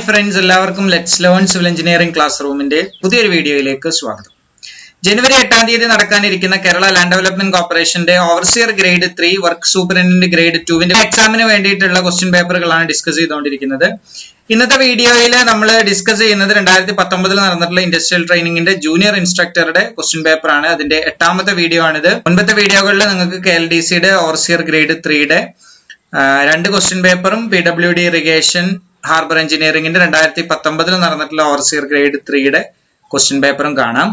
Hi friends, എല്ലാവർക്കും let's learn civil engineering class റൂമിന്റെ പുതിയൊരു വീഡിയോയിലേക്ക് സ്വാഗതം. ജനുവരി 8 തീയതി നടക്കാനിരിക്കുന്ന കേരള ലാൻഡ് ഡെവലപ്മെന്റ് കോർപ്പറേഷന്റെ ഓവർസിയർ ഗ്രേഡ് 3 വർക്ക് സൂപ്പറിൻഡന്റ് ഗ്രേഡ് 2 എക്സാമിന് വേണ്ടിയിട്ടുള്ള ക്വസ്റ്റ്യൻ പേപ്പറുകളാണ് ഡിസ്കസ് ചെയ്തുകൊണ്ടിരിക്കുന്നത്. ഇന്നത്തെ വീഡിയോയിൽ നമ്മൾ ഡിസ്കസ് ചെയ്യുന്നത് 2019 നടന്നിട്ടുള്ള ഇൻഡസ്ട്രിയൽ ട്രെയിനിങ്ങിന്റെ ജൂനിയർ ഇൻസ്ട്രക്ടറുടെ ക്വസ്റ്റ്യൻ പേപ്പർ ആണ്. അതിന്റെ 8ാമത്തെ വീഡിയോ ആണിത്. മുൻപത്തെ വീഡിയോകളിൽ നിങ്ങൾക്ക് KLDCയുടെ ഓവർസിയർ ഗ്രേഡ് 3 രണ്ട് ക്വസ്റ്റ്യൻ പേപ്പറും PWD ഇറിഗേഷൻ ഹാർബർ എഞ്ചിനീയറിംഗിന്റെ 2019 നടന്നിട്ടുള്ള ഓവർസിയർ ഗ്രേഡ് 3 ക്വസ്റ്റ്യൻ പേപ്പറും കാണാം.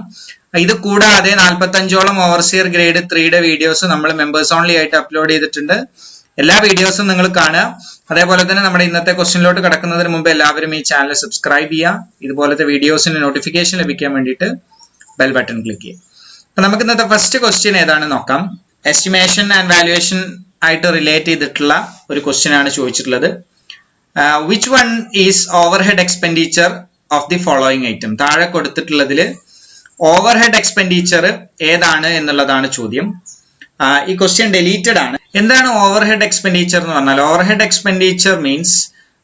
ഇത് കൂടാതെ 45ഓളം ഓവർസിയർ ഗ്രേഡ് 3 വീഡിയോസ് നമ്മൾ മെമ്പേഴ്സ് ഓൺലി ആയിട്ട് അപ്ലോഡ് ചെയ്തിട്ടുണ്ട്. എല്ലാ വീഡിയോസും നിങ്ങൾ കാണുക. അതേപോലെ തന്നെ നമ്മുടെ ഇന്നത്തെ ക്വസ്റ്റ്യനിലോട്ട് കടക്കുന്നതിന് മുമ്പ് എല്ലാവരും ഈ ചാനൽ സബ്സ്ക്രൈബ് ചെയ്യുക. ഇതുപോലത്തെ വീഡിയോസിന് നോട്ടിഫിക്കേഷൻ ലഭിക്കാൻ വേണ്ടിയിട്ട് ബെൽ ബട്ടൺ ക്ലിക്ക് ചെയ്യുക. അപ്പൊ നമുക്ക് ഇന്നത്തെ ഫസ്റ്റ് ക്വസ്റ്റ്യൻ ഏതാണെന്ന് നോക്കാം. എസ്റ്റിമേഷൻ ആൻഡ് വാല്യുവേഷൻ ആയിട്ട് റിലേറ്റ് ചെയ്തിട്ടുള്ള ഒരു ക്വസ്റ്റ്യൻ ആണ് ചോദിച്ചിട്ടുള്ളത്. Which one is overhead expenditure of the following item? താഴെ കൊടുത്തിട്ടുള്ളതിൽ ഓവർഹെഡ് എക്സ്പെൻഡിച്ചർ ഏതാണ് എന്നുള്ളതാണ് ചോദ്യം. ഈ ക്വസ്റ്റ്യൻ ഡെലീറ്റഡ് ആണ്. എന്താണ് ഓവർഹെഡ് എക്സ്പെൻഡിച്ചർ എന്ന് പറഞ്ഞാൽ? ഓവർഹെഡ് എക്സ്പെൻഡിച്ചർ മീൻസ്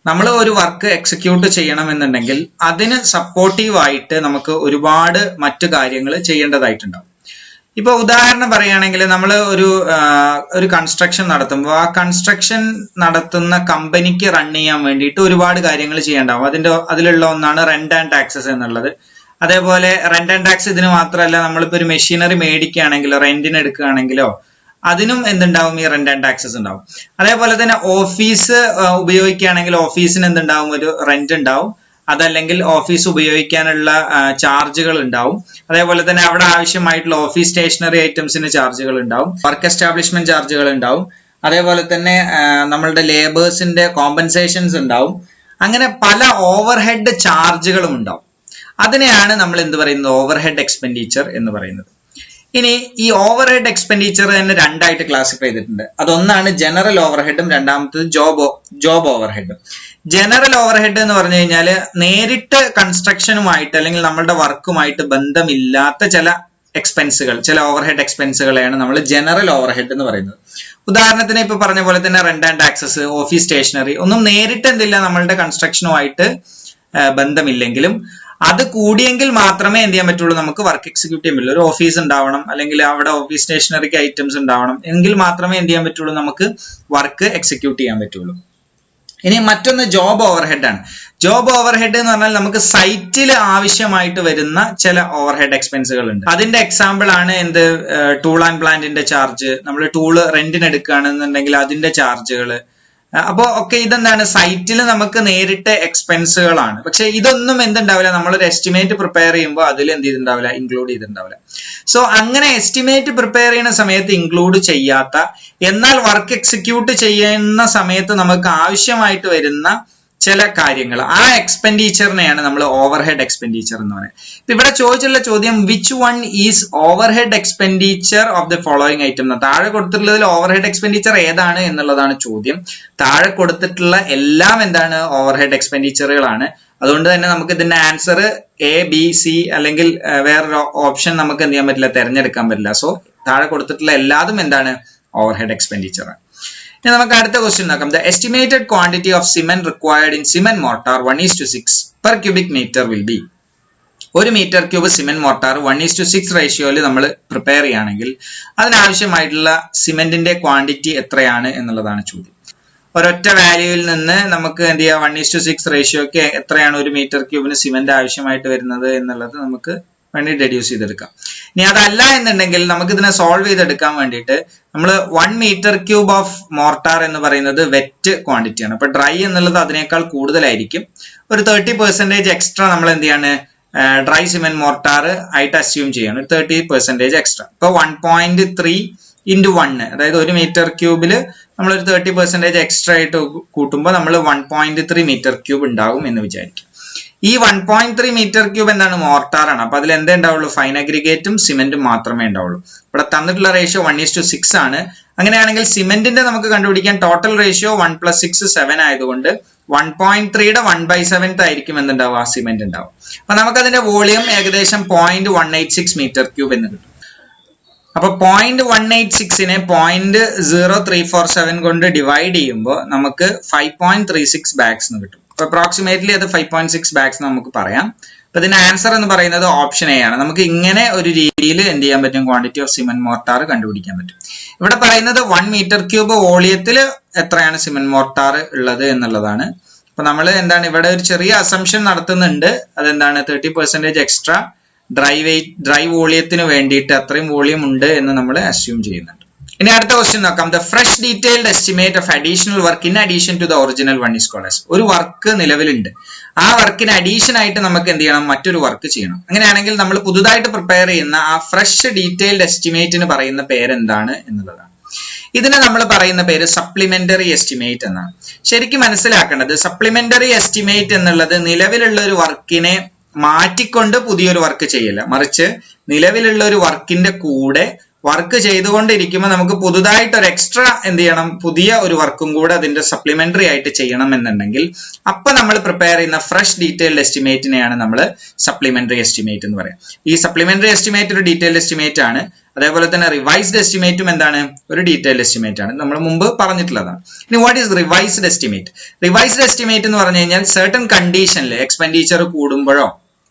നമ്മൾ ഒരു വർക്ക് എക്സിക്യൂട്ട് ചെയ്യണമെന്നുണ്ടെങ്കിൽ അതിന് സപ്പോർട്ടീവ് ആയിട്ട് നമുക്ക് ഒരുപാട് മറ്റു കാര്യങ്ങൾ ചെയ്യേണ്ടതായിട്ടുണ്ടാവും. ഇപ്പൊ ഉദാഹരണം പറയുകയാണെങ്കിൽ നമ്മൾ ഒരു കൺസ്ട്രക്ഷൻ നടത്തുമ്പോൾ ആ കൺസ്ട്രക്ഷൻ നടത്തുന്ന കമ്പനിക്ക് റൺ ചെയ്യാൻ വേണ്ടിയിട്ട് ഒരുപാട് കാര്യങ്ങൾ ചെയ്യേണ്ടാവും. അതിലുള്ള ഒന്നാണ് റെന്റ് ആൻഡ് ടാക്സസ് എന്നുള്ളത്. അതേപോലെ റെന്റ് ആൻഡ് ടാക്സ് ഇതിന് മാത്രമല്ല, നമ്മളിപ്പോ ഒരു മെഷീനറി മേടിക്കുകയാണെങ്കിലോ റെന്റിന് എടുക്കുകയാണെങ്കിലോ അതിനും എന്തുണ്ടാവും? ഈ റെന്റ് ആൻഡ് ടാക്സസ് ഉണ്ടാവും. അതേപോലെ തന്നെ ഓഫീസ് ഉപയോഗിക്കുകയാണെങ്കിൽ ഓഫീസിന് എന്തുണ്ടാവും? ഒരു റെന്റ് ഉണ്ടാവും. അതല്ലെങ്കിൽ ഓഫീസ് ഉപയോഗിക്കാനുള്ള ചാർജുകൾ ഉണ്ടാവും. അതേപോലെ തന്നെ അവിടെ ആവശ്യമായിട്ടുള്ള ഓഫീസ് സ്റ്റേഷനറി ഐറ്റംസിന് ചാർജുകൾ ഉണ്ടാവും. വർക്ക് എസ്റ്റാബ്ലിഷ്മെന്റ് ചാർജുകൾ ഉണ്ടാവും. അതേപോലെ തന്നെ നമ്മളുടെ ലേബേഴ്സിന്റെ കോമ്പൻസേഷൻസ് ഉണ്ടാവും. അങ്ങനെ പല ഓവർഹെഡ് ചാർജുകളും ഉണ്ടാവും. അതിനെയാണ് നമ്മൾ എന്ത് പറയുന്നത്? ഓവർഹെഡ് എക്സ്പെൻഡിച്ചർ എന്ന് പറയുന്നത്. ഇനി ഈ ഓവർഹെഡ് എക്സ്പെൻഡിച്ചർ തന്നെ രണ്ടായിട്ട് ക്ലാസിഫൈ ചെയ്തിട്ടുണ്ട്. അതൊന്നാണ് ജനറൽ ഓവർഹെഡും രണ്ടാമത്തത് ജോബ് ഓവർഹെഡും. ജനറൽ ഓവർഹെഡ് എന്ന് പറഞ്ഞു കഴിഞ്ഞാൽ നേരിട്ട് കൺസ്ട്രക്ഷനുമായിട്ട് അല്ലെങ്കിൽ നമ്മളുടെ വർക്കുമായിട്ട് ബന്ധമില്ലാത്ത ചില എക്സ്പെൻസുകൾ, ചില ഓവർഹെഡ് എക്സ്പെൻസുകളെയാണ് നമ്മൾ ജനറൽ ഓവർഹെഡ് എന്ന് പറയുന്നത്. ഉദാഹരണത്തിന് ഇപ്പൊ പറഞ്ഞ പോലെ തന്നെ rent and taxes, office stationery ഒന്നും നേരിട്ട് എന്തില്ല നമ്മളുടെ കൺസ്ട്രക്ഷനുമായിട്ട് ബന്ധമില്ലെങ്കിലും അത് കൂടിയെങ്കിൽ മാത്രമേ എന്ത് ചെയ്യാൻ പറ്റുള്ളൂ? നമുക്ക് വർക്ക് എക്സിക്യൂട്ട് ചെയ്യാൻ പറ്റുള്ളൂ. ഒരു ഓഫീസ് ഉണ്ടാവണം, അല്ലെങ്കിൽ അവിടെ ഓഫീസ് സ്റ്റേഷനറിക്ക് ഐറ്റംസ് ഉണ്ടാവണം, എങ്കിൽ മാത്രമേ എന്ത് ചെയ്യാൻ പറ്റുള്ളൂ? നമുക്ക് വർക്ക് എക്സിക്യൂട്ട് ചെയ്യാൻ പറ്റുള്ളൂ. ഇനി മറ്റൊന്ന് ജോബ് ഓവർഹെഡ് ആണ്. ജോബ് ഓവർഹെഡ് എന്ന് പറഞ്ഞാൽ നമുക്ക് സൈറ്റിൽ ആവശ്യമായിട്ട് വരുന്ന ചില ഓവർഹെഡ് എക്സ്പെൻസുകൾ ഉണ്ട്. അതിന്റെ എക്സാമ്പിൾ ആണ് എന്ത്? ടൂൾ ആൻഡ് പ്ലാന്റിന്റെ ചാർജ്, നമ്മൾ ടൂള് റെന്റിന് എടുക്കുകയാണെന്നുണ്ടെങ്കിൽ അതിന്റെ ചാർജുകൾ. അപ്പോ ഒക്കെ ഇതെന്താണ്? സൈറ്റിൽ നമുക്ക് നേരിട്ട് എക്സ്പെൻസുകളാണ്. പക്ഷെ ഇതൊന്നും എന്തുണ്ടാവില്ല, നമ്മളൊരു എസ്റ്റിമേറ്റ് പ്രിപ്പയർ ചെയ്യുമ്പോൾ അതിൽ എന്ത് ചെയ്തിട്ടുണ്ടാവില്ല? ഇൻക്ലൂഡ് ചെയ്തിട്ടുണ്ടാവില്ല. സോ അങ്ങനെ എസ്റ്റിമേറ്റ് പ്രിപ്പയർ ചെയ്യുന്ന സമയത്ത് ഇൻക്ലൂഡ് ചെയ്യാത്ത, എന്നാൽ വർക്ക് എക്സിക്യൂട്ട് ചെയ്യുന്ന സമയത്ത് നമുക്ക് ആവശ്യമായിട്ട് വരുന്ന ചില കാര്യങ്ങൾ, ആ എക്സ്പെൻഡിച്ചറിനെയാണ് നമ്മൾ ഓവർഹെഡ് എക്സ്പെൻഡിച്ചർ എന്ന് പറയുന്നത്. ഇപ്പൊ ഇവിടെ ചോദിച്ചുള്ള ചോദ്യം which one is overhead expenditure of the following item. താഴെ കൊടുത്തിട്ടുള്ളതിൽ ഓവർഹെഡ് എക്സ്പെൻഡിച്ചർ ഏതാണ് എന്നുള്ളതാണ് ചോദ്യം. താഴെ കൊടുത്തിട്ടുള്ള എല്ലാം എന്താണ്? ഓവർഹെഡ് എക്സ്പെൻഡിച്ചറുകളാണ്. അതുകൊണ്ട് തന്നെ നമുക്ക് ഇതിന്റെ ആൻസർ A, B, C അല്ലെങ്കിൽ വേറൊരു ഓപ്ഷൻ നമുക്ക് എന്ത് ചെയ്യാൻ പറ്റില്ല? തിരഞ്ഞെടുക്കാൻ പറ്റില്ല. സോ താഴെ കൊടുത്തിട്ടുള്ള എല്ലാതും എന്താണ്? ഓവർഹെഡ് എക്സ്പെൻഡിച്ചർ ആണ്. ഇനി നമുക്ക് അടുത്ത ക്വസ്റ്റ്യൻ നോക്കാം. The estimated quantity of cement required in cement mortar 1:6 per cubic metre will be. ഒരു മീറ്റർ ക്യൂബ് സിമെന്റ് മോർട്ടാർ 1:6 റേഷ്യോയിൽ നമ്മൾ പ്രിപ്പയർ ചെയ്യുകയാണെങ്കിൽ അതിനാവശ്യമായിട്ടുള്ള സിമെന്റിന്റെ ക്വാണ്ടിറ്റി എത്രയാണ് എന്നുള്ളതാണ് ചോദ്യം. ഒരൊറ്റ വാല്യൂവിൽ നിന്ന് നമുക്ക് എന്ത് ചെയ്യാം? 1:6 റേഷ്യോക്ക് എത്രയാണ് ഒരു മീറ്റർ ക്യൂബിന് സിമെന്റ് ആവശ്യമായിട്ട് വരുന്നത് എന്നുള്ളത് നമുക്ക് വേണ്ടി ഡെഡ്യൂസ് ചെയ്തെടുക്കാം. ഇനി അതല്ല എന്നുണ്ടെങ്കിൽ നമുക്ക് ഇതിനെ സോൾവ് ചെയ്തെടുക്കാൻ വേണ്ടിയിട്ട് നമ്മൾ 1 മീറ്റർ ക്യൂബ് ഓഫ് മോർട്ടാർ എന്ന് പറയുന്നത് വെറ്റ് ക്വാണ്ടിറ്റിയാണ്. അപ്പൊ ഡ്രൈ എന്നുള്ളത് അതിനേക്കാൾ കൂടുതലായിരിക്കും. ഒരു 30% എക്സ്ട്രാ നമ്മൾ എന്ത് ചെയ്യാണ്? ഡ്രൈ സിമെന്റ് മോർട്ടാർ ആയിട്ട് അസ്യൂം ചെയ്യാണ്. 30% എക്സ്ട്രാ. ഇപ്പൊ 1.3 × 1, അതായത് ഒരു മീറ്റർ ക്യൂബിൽ നമ്മളൊരു 30% എക്സ്ട്രാ ആയിട്ട് കൂട്ടുമ്പോൾ നമ്മൾ 1.3 മീറ്റർ ക്യൂബ് ഉണ്ടാവും എന്ന് വിചാരിക്കും. ഈ 1.3 മീറ്റർ ക്യൂബ് എന്താണ്? മോർട്ടാറാണ്. അപ്പൊ അതിൽ എന്തേ ഉണ്ടാവുള്ളൂ? ഫൈൻ അഗ്രിഗേറ്റും സിമെന്റും മാത്രമേ ഉണ്ടാവുള്ളൂ. ഇവിടെ തന്നിട്ടുള്ള റേഷ്യോ 1:6 ആണ്. അങ്ങനെയാണെങ്കിൽ സിമെന്റിന്റെ നമുക്ക് കണ്ടുപിടിക്കാൻ ടോട്ടൽ റേഷ്യോ 1 + 6 7 ആയതുകൊണ്ട് 1.3യുടെ 1/7 ആയിരിക്കും എന്തുണ്ടാവുക? സിമെന്റ് ഉണ്ടാവും. അപ്പൊ നമുക്ക് അതിന്റെ വോളിയം ഏകദേശം 0.186 മീറ്റർ ക്യൂബ് എന്ന് കിട്ടും. അപ്പൊ 0.186നെ 0.0347 കൊണ്ട് ഡിവൈഡ് ചെയ്യുമ്പോൾ നമുക്ക് 5.36 ബാഗ്സ് എന്ന് കിട്ടും. അപ്രോക്സിമേറ്റ്ലി അത് 5.6 ബാഗ്സ് നമുക്ക് പറയാം. അപ്പൊ ഇതിന്റെ ആൻസർ എന്ന് പറയുന്നത് ഓപ്ഷൻ എ ആണ്. നമുക്ക് ഇങ്ങനെ ഒരു രീതിയിൽ എന്ത് ചെയ്യാൻ പറ്റും, ക്വാണ്ടിറ്റി ഓഫ് സിമന്റ് മോർട്ടാർ കണ്ടുപിടിക്കാൻ പറ്റും. ഇവിടെ പറയുന്നത് 1 മീറ്റർ ക്യൂബ് വോളിയത്തിൽ എത്രയാണ് സിമന്റ് മോർട്ടാർ ഉള്ളത് എന്നുള്ളതാണ്. അപ്പൊ നമ്മൾ എന്താണ് ഇവിടെ ഒരു ചെറിയ അസംഷൻ നടത്തുന്നുണ്ട്. അതെന്താണ് 30% എക്സ്ട്രാ ഡ്രൈ വോളിയത്തിന് വേണ്ടിയിട്ട് അത്രയും വോളിയം ഉണ്ട് എന്ന് നമ്മൾ അസ്യൂം ചെയ്യുന്നുണ്ട്. ഇനി അടുത്ത ക്വസ്റ്റ്യൻ നോക്കാം. The fresh detailed estimate of additional work in addition to the original one is called as. ഒരു വർക്ക് നിലവിലുണ്ട്, ആ വർക്കിന് അഡീഷൻ ആയിട്ട് നമുക്ക് എന്ത് ചെയ്യണം, മറ്റൊരു വർക്ക് ചെയ്യണം. അങ്ങനെയാണെങ്കിൽ നമ്മൾ പുതുതായിട്ട് പ്രിപ്പയർ ചെയ്യുന്ന ആ ഫ്രഷ് ഡീറ്റെയിൽഡ് എസ്റ്റിമേറ്റിന് പറയുന്ന പേരെന്താണ് എന്നുള്ളതാണ്. ഇതിന് നമ്മൾ പറയുന്ന പേര് സപ്ലിമെന്ററി എസ്റ്റിമേറ്റ് എന്നാണ്. ശരിക്കും മനസ്സിലാക്കേണ്ടത് സപ്ലിമെന്ററി എസ്റ്റിമേറ്റ് എന്നുള്ളത് നിലവിലുള്ള ഒരു വർക്കിനെ മാറ്റിക്കൊണ്ട് പുതിയൊരു വർക്ക് ചെയ്യില്ല, മറിച്ച് നിലവിലുള്ള ഒരു വർക്കിന്റെ കൂടെ വർക്ക് ചെയ്തുകൊണ്ടിരിക്കുമ്പോൾ നമുക്ക് പുതുതായിട്ട് ഒരു എക്സ്ട്രാ എന്ത് ചെയ്യണം, പുതിയ ഒരു വർക്കും കൂടെ അതിന്റെ സപ്ലിമെന്ററി ആയിട്ട് ചെയ്യണം എന്നുണ്ടെങ്കിൽ അപ്പൊ നമ്മൾ പ്രിപ്പയർ ചെയ്യുന്ന ഫ്രഷ് ഡീറ്റെയിൽഡ് എസ്റ്റിമേറ്റിനെയാണ് നമ്മൾ സപ്ലിമെന്ററി എസ്റ്റിമേറ്റ് എന്ന് പറയാം. ഈ സപ്ലിമെന്ററി എസ്റ്റിമേറ്റ് ഒരു ഡീറ്റെയിൽഡ് എസ്റ്റിമേറ്റ് ആണ്. അതേപോലെ തന്നെ റിവൈസ്ഡ് എസ്റ്റിമേറ്റും എന്താണ്, ഒരു ഡീറ്റെയിൽഡ് എസ്റ്റിമേറ്റ് ആണ്. നമ്മൾ മുമ്പ് പറഞ്ഞിട്ടുള്ളതാണ്. ഇനി what is revised estimate? Revised estimate എന്ന് പറഞ്ഞു കഴിഞ്ഞാൽ സർട്ടൺ കണ്ടീഷനിൽ എക്സ്പെൻഡിച്ചർ കൂടുമ്പോഴോ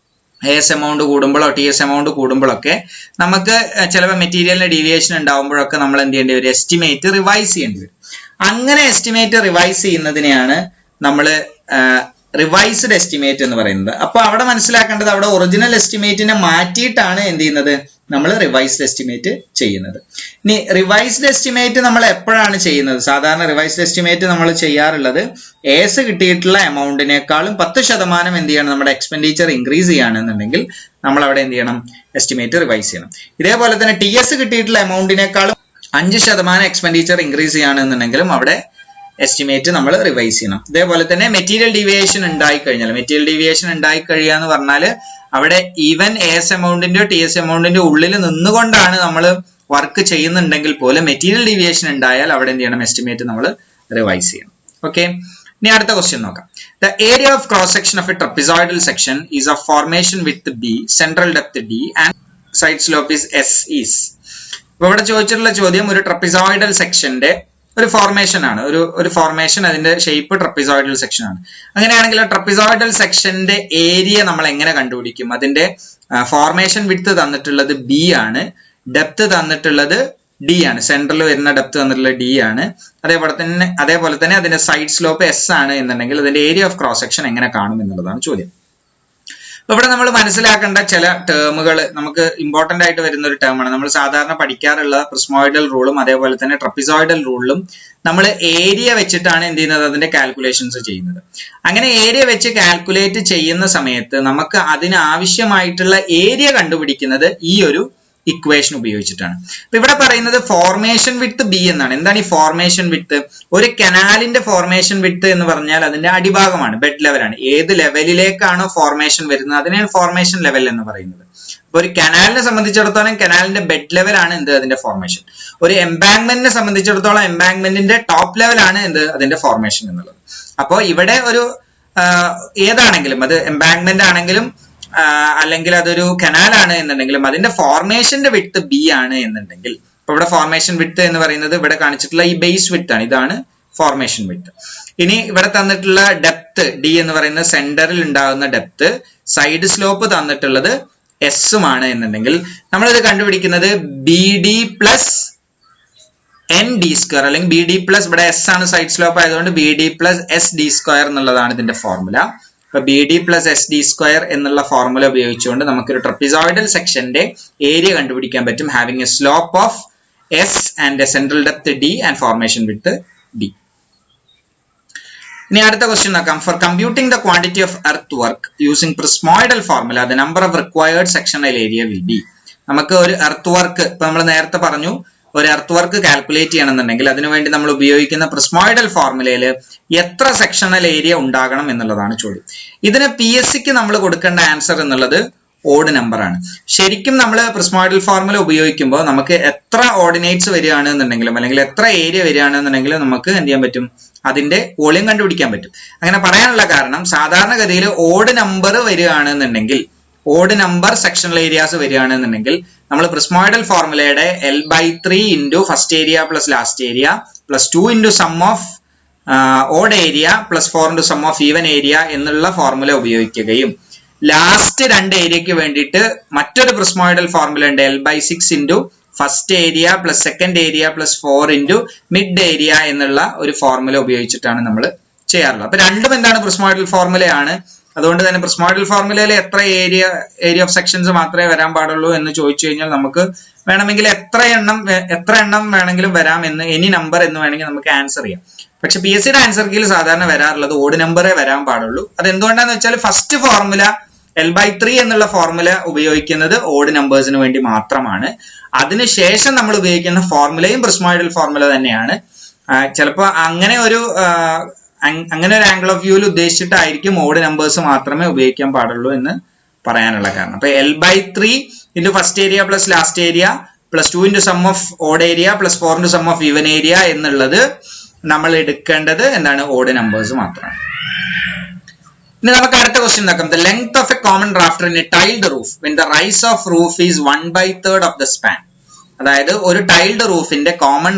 AS എമൗണ്ട് കൂടുമ്പോഴോ TS എമൗണ്ട് കൂടുമ്പോഴൊക്കെ നമുക്ക് ചിലപ്പോൾ മെറ്റീരിയലിന് ഡീവിയേഷൻ ഉണ്ടാവുമ്പോഴൊക്കെ നമ്മൾ എന്ത് ചെയ്യേണ്ടി വരും, എസ്റ്റിമേറ്റ് റിവൈസ് ചെയ്യേണ്ടി വരും. അങ്ങനെ എസ്റ്റിമേറ്റ് റിവൈസ് ചെയ്യുന്നതിനെയാണ് നമ്മൾ റിവൈസ്ഡ് എസ്റ്റിമേറ്റ് എന്ന് പറയുന്നത്. അപ്പൊ അവിടെ മനസ്സിലാക്കേണ്ടത് അവിടെ ഒറിജിനൽ എസ്റ്റിമേറ്റിനെ മാറ്റിയിട്ടാണ് എന്ത് ചെയ്യുന്നത്, നമ്മൾ റിവൈസ്ഡ് എസ്റ്റിമേറ്റ് ചെയ്യുന്നത്. ഇനി റിവൈസ്ഡ് എസ്റ്റിമേറ്റ് നമ്മൾ എപ്പോഴാണ് ചെയ്യുന്നത്? സാധാരണ റിവൈസ്ഡ് എസ്റ്റിമേറ്റ് നമ്മൾ ചെയ്യാറുള്ളത് AS കിട്ടിയിട്ടുള്ള എമൗണ്ടിനേക്കാളും 10% എന്ത് ചെയ്യണം, നമ്മുടെ എക്സ്പെൻഡിച്ചർ ഇൻക്രീസ് ചെയ്യുകയാണെന്നുണ്ടെങ്കിൽ നമ്മൾ അവിടെ എന്ത് ചെയ്യണം, എസ്റ്റിമേറ്റ് റിവൈസ് ചെയ്യണം. ഇതേപോലെ തന്നെ TS കിട്ടിയിട്ടുള്ള എമൗണ്ടിനേക്കാളും 5% എക്സ്പെൻഡിച്ചർ ഇൻക്രീസ് ചെയ്യുകയാണെന്നുണ്ടെങ്കിലും അവിടെ എസ്റ്റിമേറ്റ് നമ്മൾ റിവൈസ് ചെയ്യണം. ഇതേപോലെ തന്നെ മെറ്റീരിയൽ ഡീവിയേഷൻ ഉണ്ടായി കഴിയുക എന്ന് പറഞ്ഞാൽ അവിടെ ഈവൻ AS എമൗണ്ടിന്റെയോ TS എമൗണ്ടിന്റെ ഉള്ളിൽ നിന്നുകൊണ്ടാണ് നമ്മൾ വർക്ക് ചെയ്യുന്നുണ്ടെങ്കിൽ പോലും മെറ്റീരിയൽ ഡീവിയേഷൻ ഉണ്ടായാൽ അവിടെ എന്ത് ചെയ്യണം, എസ്റ്റിമേറ്റ് നമ്മൾ റിവൈസ് ചെയ്യണം. ഓക്കെ, ഇനി അടുത്ത ക്വസ്റ്റ്യൻ നോക്കാം. The area of cross section of A trapezoidal section is of formation with B, central depth D and side slope is S is. അപ്പൊ ഇവിടെ ചോദിച്ചിട്ടുള്ള ചോദ്യം ഒരു ട്രപ്പിസോയിഡൽ സെക്ഷന്റെ ഒരു ഫോർമേഷൻ ആണ്. ഒരു ഫോർമേഷൻ, അതിന്റെ ഷേപ്പ് ട്രപ്പിസോയിഡൽ സെക്ഷൻ ആണ്. അങ്ങനെയാണെങ്കിൽ ട്രപ്പിസോയിഡൽ സെക്ഷന്റെ ഏരിയ നമ്മൾ എങ്ങനെ കണ്ടുപിടിക്കും? അതിന്റെ ഫോർമേഷൻ വിഡ്ത്ത് തന്നിട്ടുള്ളത് B ആണ്, ഡെപ്ത് തന്നിട്ടുള്ളത് D ആണ്, സെൻട്രൽ വരുന്ന ഡെപ്ത് തന്നിട്ടുള്ളത് D ആണ്. അതേപോലെ തന്നെ അതിന്റെ സൈഡ് സ്ലോപ്പ് S ആണ് എന്നുണ്ടെങ്കിൽ അതിന്റെ ഏരിയ ഓഫ് ക്രോസ് സെക്ഷൻ എങ്ങനെ കാണും എന്നുള്ളതാണ് ചോദ്യം. അപ്പൊ ഇവിടെ നമ്മൾ മനസ്സിലാക്കേണ്ട ചില ടേമുകൾ, നമുക്ക് ഇമ്പോർട്ടന്റ് ആയിട്ട് വരുന്ന ഒരു ടേമാണ്. നമ്മൾ സാധാരണ പഠിക്കാറുള്ള പ്രിസ്മോയിഡൽ റൂളും അതേപോലെ തന്നെ ട്രപ്പിസോയിഡൽ റൂളിലും നമ്മൾ ഏരിയ വെച്ചിട്ടാണ് എന്ത് ചെയ്യുന്നത്, അതിന്റെ കാൽക്കുലേഷൻസ് ചെയ്യുന്നത്. അങ്ങനെ ഏരിയ വെച്ച് കാൽക്കുലേറ്റ് ചെയ്യുന്ന സമയത്ത് നമുക്ക് അതിനാവശ്യമായിട്ടുള്ള ഏരിയ കണ്ടുപിടിക്കുന്നത് ഈ ഒരു ഇക്വേഷൻ ഉപയോഗിച്ചിട്ടാണ്. അപ്പൊ ഇവിടെ പറയുന്നത് ഫോർമേഷൻ വിഡ്ത്ത് B എന്നാണ്. എന്താണ് ഈ ഫോർമേഷൻ വിഡ്ത്ത്? ഒരു കനാലിന്റെ ഫോർമേഷൻ വിഡ്ത്ത് എന്ന് പറഞ്ഞാൽ അതിന്റെ അടിഭാഗമാണ്, ബെഡ് ലെവലാണ്. ഏത് ലെവലിലേക്കാണോ ഫോർമേഷൻ വരുന്നത് അതിനെയാണ് ഫോർമേഷൻ ലെവൽ എന്ന് പറയുന്നത്. അപ്പൊ ഒരു കനാലിനെ സംബന്ധിച്ചിടത്തോളം കനാലിന്റെ ബെഡ് ലെവലാണ് എന്ത്, അതിന്റെ ഫോർമേഷൻ. ഒരു എംബാങ്ക്മെന്റിനെ സംബന്ധിച്ചിടത്തോളം എംബാങ്ക്മെന്റിന്റെ ടോപ്പ് ലെവലാണ് എന്ത്, അതിന്റെ ഫോർമേഷൻ എന്നുള്ളത്. അപ്പോ ഇവിടെ ഒരു ഏതാണെങ്കിലും, അത് എംബാങ്ക്മെന്റ് ആണെങ്കിലും അല്ലെങ്കിൽ അതൊരു കനാലാണ് എന്നുണ്ടെങ്കിലും അതിന്റെ ഫോർമേഷന്റെ വിഡ്ത്ത് B ആണ് എന്നുണ്ടെങ്കിൽ, ഇപ്പൊ ഇവിടെ ഫോർമേഷൻ വിഡ്ത്ത് എന്ന് പറയുന്നത് ഇവിടെ കാണിച്ചിട്ടുള്ള ഈ ബേസ് വിഡ്ത്ത് ആണ്, ഇതാണ് ഫോർമേഷൻ വിഡ്ത്ത്. ഇനി ഇവിടെ തന്നിട്ടുള്ള ഡെപ്ത് D എന്ന് പറയുന്ന സെന്ററിൽ ഉണ്ടാകുന്ന ഡെപ്ത്, സൈഡ് സ്ലോപ്പ് തന്നിട്ടുള്ളത് S ഉമാണ് എന്നുണ്ടെങ്കിൽ നമ്മളിത് കണ്ടുപിടിക്കുന്നത് BD പ്ലസ് ND², അല്ലെങ്കിൽ BD പ്ലസ് ഇവിടെ S ആണ് സൈഡ് സ്ലോപ്പ് ആയതുകൊണ്ട് BD പ്ലസ് SD² എന്നുള്ളതാണ് ഇതിന്റെ ഫോർമുല. അപ്പൊ BD പ്ലസ് SD² എന്നുള്ള ഫോർമുല ഉപയോഗിച്ചുകൊണ്ട് നമുക്കൊരു ട്രപ്പിസോയിഡൽ സെക്ഷന്റെ ഏരിയ കണ്ടുപിടിക്കാൻ പറ്റും, having a slope of S and a central depth D and formation width D. ഇനി അടുത്ത ക്വസ്റ്റ്യൻ നോക്കാം. For computing the quantity of earth work using prismoidal formula the number of required sectional area will be. നമുക്ക് ഒരു earth work, ഇപ്പൊ നമ്മൾ നേരത്തെ പറഞ്ഞു, ഒരു എർത്ത് വർക്ക് കാൽക്കുലേറ്റ് ചെയ്യണമെന്നുണ്ടെങ്കിൽ അതിനുവേണ്ടി നമ്മൾ ഉപയോഗിക്കുന്ന പ്രിസ്മോയിഡൽ ഫോർമുലയിൽ എത്ര സെക്ഷണൽ ഏരിയ ഉണ്ടാകണം എന്നുള്ളതാണ് ചോദ്യം. ഇതിന് PSCക്ക് നമ്മൾ കൊടുക്കേണ്ട ആൻസർ എന്നുള്ളത് ഓഡ് നമ്പർ ആണ്. ശരിക്കും നമ്മൾ പ്രിസ്മോയിഡൽ ഫോർമുല ഉപയോഗിക്കുമ്പോൾ നമുക്ക് എത്ര ഓർഡിനേറ്റ്സ് വരികയാണെന്നുണ്ടെങ്കിലും അല്ലെങ്കിൽ എത്ര ഏരിയ വരികയാണെന്നുണ്ടെങ്കിലും നമുക്ക് എന്ത് ചെയ്യാൻ പറ്റും, അതിന്റെ വോളിയം കണ്ടുപിടിക്കാൻ പറ്റും. അങ്ങനെ പറയാനുള്ള കാരണം സാധാരണഗതിയിൽ ഓഡ് നമ്പർ വരികയാണെന്നുണ്ടെങ്കിൽ, ഓഡ് നമ്പർ സെക്ഷണൽ ഏരിയാസ് വരികയാണെന്നുണ്ടെങ്കിൽ നമ്മൾ പ്രിസ്മോയിഡൽ ഫോർമുലയുടെ L/3 into first area plus last area plus 2 into sum of odd area plus 4 into sum of even area എന്നുള്ള ഫോർമുല ഉപയോഗിക്കുകയും ലാസ്റ്റ് രണ്ട് ഏരിയക്ക് വേണ്ടിയിട്ട് മറ്റൊരു പ്രിസ്മോയിഡൽ ഫോർമുല ഉണ്ട്, L/6 into first area plus second area plus 4 into mid area എന്നുള്ള ഒരു formula ഉപയോഗിച്ചിട്ടാണ് നമ്മൾ ചെയ്യാറുള്ളത്. അപ്പൊ രണ്ടും എന്താണ്, പ്രിസ്മോയിഡൽ ഫോർമുലയാണ്. അതുകൊണ്ട് തന്നെ പ്രിസ്മോയിഡൽ ഫോർമുലയിൽ എത്ര ഏരിയ ഓഫ് സെക്ഷൻസ് മാത്രമേ വരാൻ പാടുള്ളൂ എന്ന് ചോദിച്ചു കഴിഞ്ഞാൽ നമുക്ക് വേണമെങ്കിൽ എത്ര എണ്ണം വേണമെങ്കിലും വരാം എന്ന്, എനി നമ്പർ എന്ന് വേണമെങ്കിൽ നമുക്ക് ആൻസർ ചെയ്യാം. പക്ഷെ PSCയുടെ ആൻസർ കീയിൽ സാധാരണ വരാറുള്ളത് ഓഡ് നമ്പറേ വരാൻ പാടുള്ളൂ. അത് എന്തുകൊണ്ടാന്ന് വെച്ചാൽ ഫസ്റ്റ് ഫോർമുല L/3 എന്നുള്ള ഫോർമുല ഉപയോഗിക്കുന്നത് ഓഡ് നമ്പേഴ്സിന് വേണ്ടി മാത്രമാണ്. അതിനുശേഷം നമ്മൾ ഉപയോഗിക്കുന്ന ഫോർമുലയും പ്രിസ്മോയിഡൽ ഫോർമുല തന്നെയാണ്. ചിലപ്പോൾ അങ്ങനെ ഒരു ആംഗിൾ ഓഫ് വ്യൂവിൽ ഉദ്ദേശിച്ചിട്ടായിരിക്കും ഓഡ് നമ്പേഴ്സ് മാത്രമേ ഉപയോഗിക്കാൻ പാടുള്ളൂ എന്ന് പറയാനുള്ള കാരണം. അപ്പൊ L/3 into first area plus last area plus 2 into sum of odd area plus 4 into sum of even area എന്നുള്ളത് നമ്മൾ എടുക്കേണ്ടത് എന്താണ്, ഓഡ് നമ്പേഴ്സ് മാത്രമാണ്. ഇനി നമുക്ക് അടുത്ത ക്വസ്റ്റ്യൻ നോക്കാം. The length of A common rafter in A tailed roof when the rise of roof is 1/3 of the span. അതായത് ഒരു ടൈൽഡ് റൂഫിന്റെ കോമൺ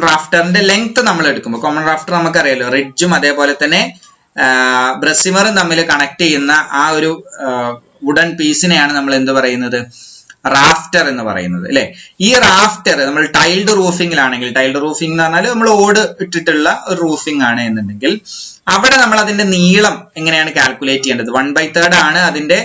റാഫ്റ്ററിന്റെ ലെങ്ത് നമ്മൾ എടുക്കുമ്പോൾ, കോമൺ റാഫ്റ്റർ നമുക്കറിയാലോ, റിഡ്ജും അതേപോലെ തന്നെ ബ്രസിമറും തമ്മിൽ കണക്ട് ചെയ്യുന്ന ആ ഒരു വുഡൻ പീസിനെയാണ് നമ്മൾ എന്ത് പറയുന്നത്, റാഫ്റ്റർ എന്ന് പറയുന്നത് അല്ലെ. ഈ റാഫ്റ്റർ നമ്മൾ ടൈൽഡ് റൂഫിംഗിലാണെങ്കിൽ, ടൈൽഡ് റൂഫിംഗ് എന്ന് പറഞ്ഞാൽ നമ്മൾ ഓട് ഇട്ടിട്ടുള്ള ഒരു റൂഫിംഗ് ആണ് എന്നുണ്ടെങ്കിൽ അവിടെ നമ്മൾ അതിന്റെ നീളം എങ്ങനെയാണ് കാൽക്കുലേറ്റ് ചെയ്യേണ്ടത്? 1/3 ആണ് അതിന്റെ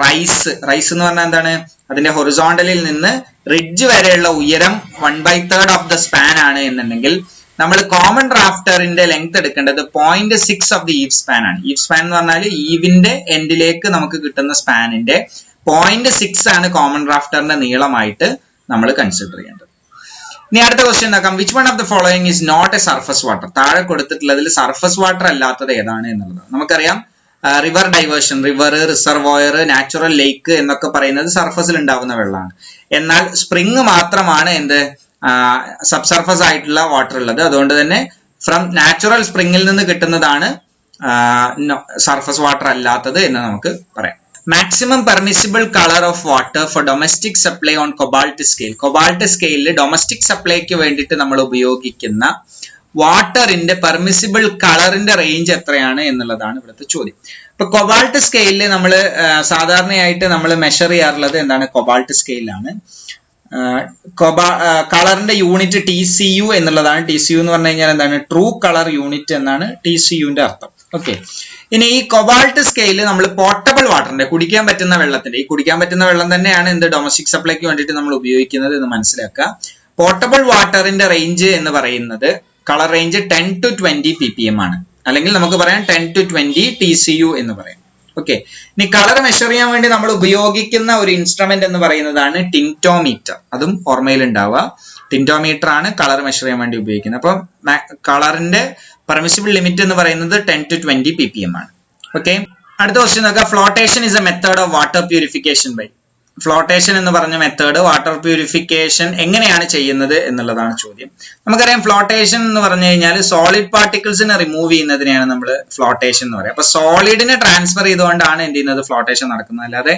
റൈസ് എന്ന് പറഞ്ഞാൽ എന്താണ്, അതിന്റെ ഹൊറിസോണ്ടലിൽ നിന്ന് റിഡ്ജ് വരെയുള്ള ഉയരം 1/3 ഓഫ് ദ സ്പാൻ ആണ് എന്നുണ്ടെങ്കിൽ നമ്മൾ കോമൺ റാഫ്റ്ററിന്റെ ലെങ്ത് എടുക്കേണ്ടത് 0.6 ഓഫ് ദി ഈവ് സ്പാൻ ആണ്. ഈവ് സ്പാൻ എന്ന് പറഞ്ഞാൽ ഈവിന്റെ എൻഡിലേക്ക് നമുക്ക് കിട്ടുന്ന സ്പാനിന്റെ 0.6 ആണ് കോമൺ റാഫ്റ്ററിന്റെ നീളമായിട്ട് നമ്മൾ കൺസിഡർ ചെയ്യേണ്ടത്. ഇനി അടുത്ത ക്വസ്റ്റ്യൻ നോക്കാം. Which one of the following is not a surface water? താഴെ കൊടുത്തിട്ടുള്ളതിൽ സർഫസ് വാട്ടർ അല്ലാത്തത് ഏതാണ് എന്നുള്ളത് നമുക്കറിയാം. River diversion, river, reservoir, natural lake എന്നൊക്കെ പറയുന്നത് സർഫസിൽ ഉണ്ടാവുന്ന വെള്ളമാണ്. എന്നാൽ സ്പ്രിങ് മാത്രമാണ് എന്ത്, സബ്സർഫസ് ആയിട്ടുള്ള വാട്ടർ ഉള്ളത്. അതുകൊണ്ട് തന്നെ ഫ്രം നാച്ചുറൽ സ്പ്രിങ്ങിൽ നിന്ന് കിട്ടുന്നതാണ് സർഫസ് വാട്ടർ അല്ലാത്തത് എന്ന് നമുക്ക് പറയാം. Maximum permissible colour of water for domestic supply on cobalt scale. Cobalt സ്കെയിലിൽ ഡൊമസ്റ്റിക് സപ്ലൈക്ക് വേണ്ടിയിട്ട് നമ്മൾ ഉപയോഗിക്കുന്ന വാട്ടറിന്റെ പെർമിസിബിൾ കളറിന്റെ റേഞ്ച് എത്രയാണ് എന്നുള്ളതാണ് ഇവിടുത്തെ ചോദ്യം. ഇപ്പൊ കൊബാൾട്ട് സ്കെയിലിൽ നമ്മൾ സാധാരണയായിട്ട് നമ്മൾ മെഷർ ചെയ്യാറുള്ളത് എന്താണ്, കൊബാൾട്ട് സ്കെയിലാണ്. കളറിന്റെ യൂണിറ്റ് TCU എന്നുള്ളതാണ്. TCU എന്ന് പറഞ്ഞു കഴിഞ്ഞാൽ എന്താണ്, ട്രൂ കളർ യൂണിറ്റ് എന്നാണ് TCUന്റെ അർത്ഥം. ഓക്കെ. ഇനി ഈ കൊബാൾട്ട് സ്കെയില് നമ്മൾ പോർട്ടബിൾ വാട്ടറിന്റെ, കുടിക്കാൻ പറ്റുന്ന വെള്ളത്തിന്റെ, ഈ കുടിക്കാൻ പറ്റുന്ന വെള്ളം തന്നെയാണ് എന്ത്, ഡൊമസ്റ്റിക് സപ്ലൈക്ക് വേണ്ടിയിട്ട് നമ്മൾ ഉപയോഗിക്കുന്നത് എന്ന് മനസ്സിലാക്കുക. പോർട്ടബിൾ വാട്ടറിന്റെ റേഞ്ച് എന്ന് പറയുന്നത് കളർ റേഞ്ച് 10 to 20 ppm ആണ്. അല്ലെങ്കിൽ നമുക്ക് പറയാം 10 to 20 TCU എന്ന് പറയാം. ഓക്കെ. ഇനി കളർ മെഷർ ചെയ്യാൻ വേണ്ടി നമ്മൾ ഉപയോഗിക്കുന്ന ഒരു ഇൻസ്ട്രുമെന്റ് എന്ന് പറയുന്നതാണ് ടിൻറ്റോമീറ്റർ. അതും ഓർമ്മയിൽ ഉണ്ടാവുക. ടിൻറ്റോമീറ്റർ ആണ് കളർ മെഷർ ചെയ്യാൻ വേണ്ടി ഉപയോഗിക്കുന്നത്. അപ്പം കളറിന്റെ പെർമിസിബിൾ ലിമിറ്റ് എന്ന് പറയുന്നത് 10 to 20 ppm ആണ്. ഓക്കെ. അടുത്ത ക്വസ്റ്റ്യൻ നോക്കുക. Flotation is a method of water purification by. Flotation എന്ന് പറഞ്ഞ മെത്തേഡ് വാട്ടർ പ്യൂരിഫിക്കേഷൻ എങ്ങനെയാണ് ചെയ്യുന്നത് എന്നുള്ളതാണ് ചോദ്യം. നമുക്കറിയാം ഫ്ലോട്ടേഷൻ എന്ന് പറഞ്ഞു കഴിഞ്ഞാൽ സോളിഡ് പാർട്ടിക്കിൾസിനെ റിമൂവ് ചെയ്യുന്നതിനെയാണ് നമ്മൾ ഫ്ലോട്ടേഷൻ എന്ന് പറയുക. അപ്പൊ സോളിഡിനെ ട്രാൻസ്ഫർ ചെയ്തുകൊണ്ടാണ് എന്ത് ചെയ്യുന്നത്, ഫ്ലോട്ടേഷൻ നടക്കുന്നത്. അല്ലാതെ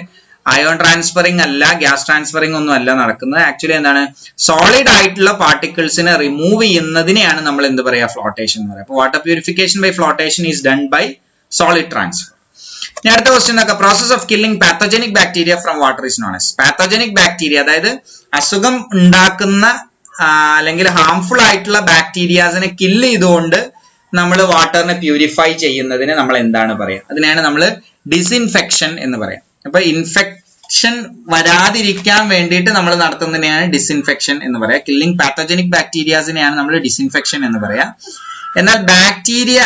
അയോൺ ട്രാൻസ്ഫറിങ് അല്ല, ഗ്യാസ് ട്രാൻസ്ഫറിങ് ഒന്നും അല്ല നടക്കുന്നത്. ആക്ച്വലി എന്താണ്, സോളിഡ് ആയിട്ടുള്ള പാർട്ടിക്കിൾസിനെ റിമൂവ് ചെയ്യുന്നതിനെയാണ് നമ്മൾ എന്ത് പറയുക, ഫ്ലോട്ടേഷൻ എന്ന് പറയുക. അപ്പൊ water purification by flotation is done by solid transfer. ഇനി അടുത്ത ക്വസ്റ്റ്യൻ നോക്കാം. Process of killing pathogenic bacteria from water is known as. Pathogenic bacteria, അതായത് അസുഖം ഉണ്ടാക്കുന്ന അല്ലെങ്കിൽ ഹാംഫുൾ ആയിട്ടുള്ള ബാക്ടീരിയാസിനെ കില്ല് ചെയ്തുകൊണ്ട് നമ്മൾ വാട്ടറിനെ പ്യൂരിഫൈ ചെയ്യുന്നതിന് നമ്മൾ എന്താണ് പറയുക? അതിനെയാണ് നമ്മൾ ഡിസിൻഫെക്ഷൻ എന്ന് പറയാം. അപ്പൊ ഇൻഫെക്ഷൻ വരാതിരിക്കാൻ വേണ്ടിയിട്ട് നമ്മൾ നടത്തുന്നതിനെയാണ് ഡിസിൻഫെക്ഷൻ എന്ന് പറയാം. കില്ലിംഗ് പാത്തോജനിക് ബാക്ടീരിയാസിനെയാണ് നമ്മൾ ഡിസിൻഫെക്ഷൻ എന്ന് പറയാം. എന്നാൽ ബാക്ടീരിയ,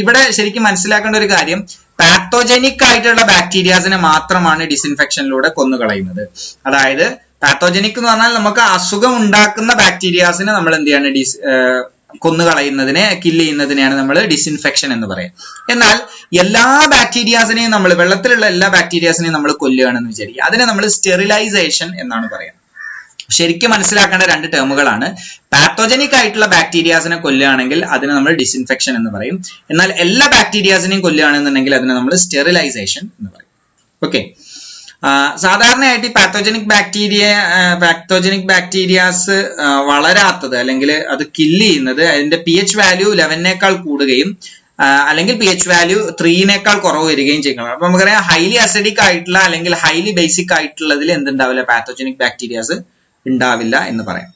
ഇവിടെ ശരിക്കും മനസ്സിലാക്കേണ്ട ഒരു കാര്യം, പാത്തോജനിക് ആയിട്ടുള്ള ബാക്ടീരിയാസിനെ മാത്രമാണ് ഡിസിൻഫെക്ഷനിലൂടെ കൊന്നുകളയുന്നത്. അതായത് പാത്തോജനിക് എന്ന് പറഞ്ഞാൽ നമുക്ക് അസുഖം ഉണ്ടാക്കുന്ന ബാക്ടീരിയാസിനെ നമ്മൾ എന്ത് ചെയ്യാണ്, കൊന്നുകളയുന്നതിനെ, കില്ല് ചെയ്യുന്നതിനെയാണ് നമ്മൾ ഡിസിൻഫെക്ഷൻ എന്ന് പറയാം. എന്നാൽ എല്ലാ ബാക്ടീരിയാസിനെയും നമ്മൾ, വെള്ളത്തിലുള്ള എല്ലാ ബാക്ടീരിയാസിനെയും നമ്മൾ കൊല്ലുകയാണെന്ന് വിചാരിക്കുക, അതിനെ നമ്മൾ സ്റ്റെറിലൈസേഷൻ എന്നാണ് പറയാം. ശരിക്കും മനസ്സിലാക്കേണ്ട രണ്ട് ടേമുകളാണ്. പാത്തോജനിക് ആയിട്ടുള്ള ബാക്ടീരിയാസിനെ കൊല്ലുകയാണെങ്കിൽ അതിനെ നമ്മൾ ഡിസിൻഫെക്ഷൻ എന്ന് പറയും. എന്നാൽ എല്ലാ ബാക്ടീരിയാസിനെയും കൊല്ലുകയാണെന്നുണ്ടെങ്കിൽ അതിനെ നമ്മൾ സ്റ്റെറിലൈസേഷൻ എന്ന് പറയും. ഓക്കെ. സാധാരണയായിട്ട് ഈ പാത്തോജനിക് ബാക്ടീരിയാസ് വളരാത്തത് അല്ലെങ്കിൽ അത് കില്ല് ചെയ്യുന്നത് അതിന്റെ pH വാല്യൂ 11നേക്കാൾ കൂടുകയും അല്ലെങ്കിൽ pH വാല്യൂ 3നേക്കാൾ കുറവ് വരികയും ചെയ്യണം. അപ്പൊ നമുക്കറിയാം ഹൈലി അസിഡിക് ആയിട്ടുള്ള അല്ലെങ്കിൽ ഹൈലി ബേസിക് ആയിട്ടുള്ളതിൽ എന്തുണ്ടാവില്ല, പാത്തോജനിക് ബാക്ടീരിയാസ് ഉണ്ടാവില്ല എന്ന് പറയാം.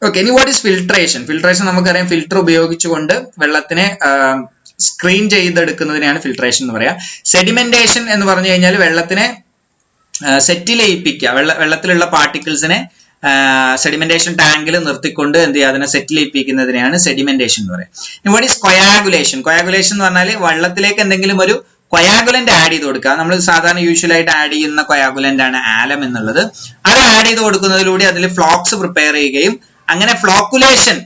ഓക്കെ, ഇനി വാട്ട് ഈസ് ഫിൽട്രേഷൻ? ഫിൽട്രേഷൻ നമുക്കറിയാം, ഫിൽട്ടർ ഉപയോഗിച്ചുകൊണ്ട് വെള്ളത്തിനെ സ്ക്രീൻ ചെയ്തെടുക്കുന്നതിനെയാണ് ഫിൽട്രേഷൻ എന്ന് പറയാം. സെഡിമെന്റേഷൻ എന്ന് പറഞ്ഞു കഴിഞ്ഞാൽ വെള്ളത്തിനെ സെറ്റിൽ ചെയ്യിപ്പിക്കുക, വെള്ളത്തിലുള്ള പാർട്ടിക്കിൾസിനെ സെഡിമെന്റേഷൻ ടാങ്കിൽ നിർത്തിക്കൊണ്ട് എന്ത് ചെയ്യുക, അതിനെ സെറ്റിൽ ചെയ്യിപ്പിക്കുന്നതിനെയാണ് സെഡിമെന്റേഷൻ എന്ന് പറയാം. What is coagulation? കൊയാഗുലേഷൻ എന്ന് പറഞ്ഞാൽ വെള്ളത്തിലേക്ക് എന്തെങ്കിലും ഒരു കൊയാഗുലന്റ് ആഡ് ചെയ്ത് കൊടുക്കുക. നമ്മൾ സാധാരണ യൂഷ്വലായിട്ട് ആഡ് ചെയ്യുന്ന കൊയാഗുലന്റ് ആണ് ആലം എന്നുള്ളത്. അത് ആഡ് ചെയ്ത് കൊടുക്കുന്നതിലൂടെ അതിൽ ഫ്ലോക്സ് പ്രിപ്പയർ ചെയ്യുകയും അങ്ങനെ ഫ്ലോക്കുലേഷൻ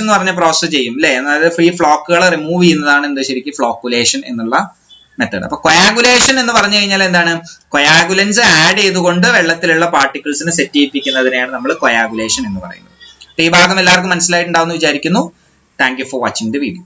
എന്ന് പറഞ്ഞ പ്രോസസ് ചെയ്യും അല്ലെ. അതായത് ഫ്രീ ഫ്ലോക്കുകളെ റിമൂവ് ചെയ്യുന്നതാണ് എന്ത് ശരിക്കും ഫ്ലോക്കുലേഷൻ എന്നുള്ള മെത്തേഡ്. അപ്പൊ കൊയാഗുലേഷൻ എന്ന് പറഞ്ഞു കഴിഞ്ഞാൽ എന്താണ്, കൊയാഗുലൻസ് ആഡ് ചെയ്തുകൊണ്ട് വെള്ളത്തിലുള്ള പാർട്ടിക്കിൾസിനെ സെറ്റ് ചെയ്യിപ്പിക്കുന്നതിനെയാണ് നമ്മൾ കൊയാഗുലേഷൻ എന്ന് പറയുന്നത്. ഈ ഭാഗം എല്ലാവർക്കും മനസ്സിലായിട്ടുണ്ടാവും എന്ന് വിചാരിക്കുന്നു. Thank you for watching the video.